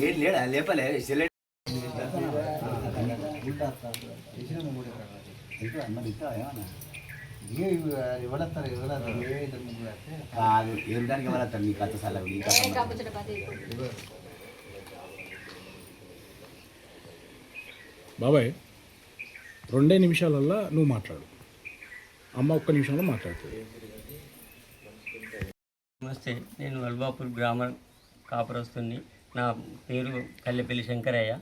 ఏం లేడా లేపలే కాదు ఏం దానికి ఎవరత్తారు నీ కథ సల బాబాయ్ 2 నిమిషాలల్లో నువ్వు మాట్లాడు, అమ్మ 1 నిమిషంలో మాట్లాడుతుంది. నమస్తే, నేను వల్బాపూర్ గ్రామ కాపురస్తుని. నా పేరు కల్లెపల్లి శంకరయ్య.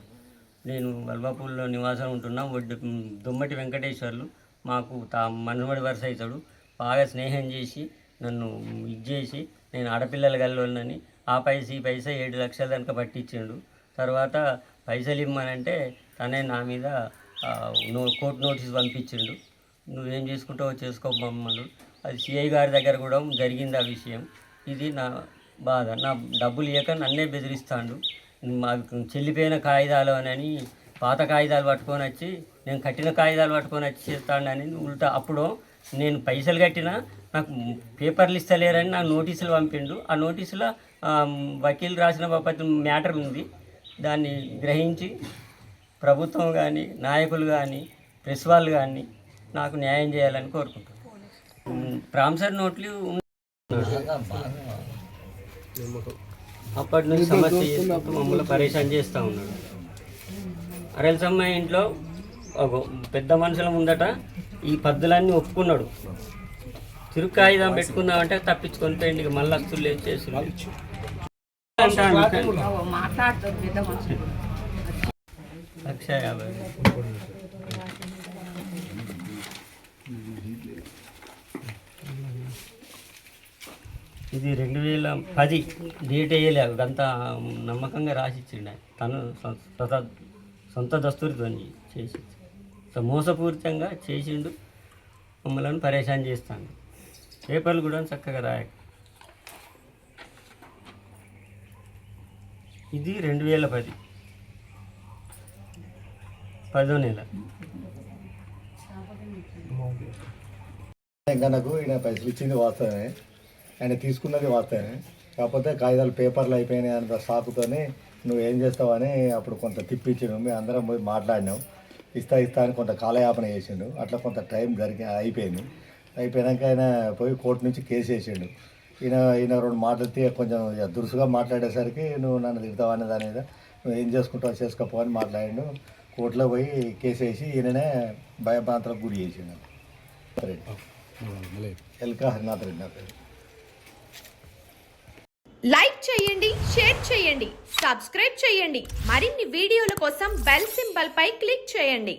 నేను వల్బాపూర్లో నివాసం ఉంటున్నా. దుమ్మటి వెంకటేశ్వర్లు మాకు మనవడి వరుస అవుతాడు. బాగా స్నేహం చేసి నన్ను ఇచ్చేసి నేను ఆడపిల్లల గల్లోనని ఆ పైసా ఈ పైసా 7 లక్షల దాకా పట్టించిండు. తర్వాత పైసలు ఇమ్మనంటే తనే నా మీద కోర్టు నోటీస్ పంపించిండు. నువ్వేం చేసుకుంటావో చేసుకోమన్నాడు. అది సిఐ గారి దగ్గర కూడా జరిగింది ఆ విషయం. ఇది నా బాధ. నా డబ్బులు ఇవ్వక నన్నే బెదిరిస్తాడు. చెల్లిపోయిన కాగితాలు అని పాత కాగితాలు పట్టుకొని వచ్చి నేను కట్టిన కాగితాలు పట్టుకొని వచ్చి చేస్తాడని ఉల్టా. అప్పుడు నేను పైసలు కట్టినా నాకు పేపర్లు ఇస్తలేరని నాకు నోటీసులు పంపిండు. ఆ నోటీసులో వకీలు రాసిన బాపతి మ్యాటర్ ఉంది. దాన్ని గ్రహించి ప్రభుత్వం కానీ నాయకులు కానీ ప్రెస్ వాళ్ళు కానీ నాకు న్యాయం చేయాలని కోరుకుంటున్నాను. ప్రామిసరీ నోట్లు అప్పటి నుంచి సమస్య చేసుకుంటూ మమ్మల్ని పరేషాన్ చేస్తూ ఉన్నాడు. అరల్సమ్మ ఇంట్లో పెద్ద మనుషుల ముందట ఈ పద్ధతులన్నీ ఒప్పుకున్నాడు. తిరుగు కాగితం పెట్టుకుందామంటే తప్పించుకొని పోయింది. మళ్ళీ వస్తువులు చేసి 1,50,000. ఇది 2010 డేట్ వేయలేదు. అంత నమ్మకంగా రాసిచ్చిండు. తను సొంత దస్తూరితో చేసి మోసపూరితంగా చేసిండు. మమ్మల్ని పరేషాన్ చేస్తాను. పేపర్లు కూడా చక్కగా రాయక. ఇది 2010 10వ నెల. నాకు ఈయన పైసలు ఇచ్చింది వాస్తవమే, ఆయన తీసుకున్నది వాస్తవమే. కాకపోతే కాగితాలు పేపర్లు అయిపోయినాయి అంత సాకుతోనే నువ్వు ఏం చేస్తావని అప్పుడు కొంత తిప్పించిండు. మేము అందరం పోయి మాట్లాడినాం. ఇస్తా అని కొంత కాలయాపన చేసిండు. అట్లా కొంత టైం అయిపోయినాక ఆయన పోయి కోర్టు నుంచి కేసు వేసిండు. ఈయన 2 మాటలు కొంచెం దురుసుగా మాట్లాడేసరికి నువ్వు నన్ను తిడతావనే దాని మీద నువ్వు ఏం చేసుకుంటావు చేసుకోపో అని మాట్లాడిండు. కోర్టులో పోయి కేసు వేసి ఈయననే భయభ్రాంతులకు గురి చేసిండు. ఎల్కా హరినాథ్ రెడ్డి నా పేరు. లైక్ చేయండి, షేర్ చేయండి, సబ్స్క్రైబ్ చేయండి. మరిన్ని వీడియోల కోసం బెల్ సింబల్ పై క్లిక్ చేయండి.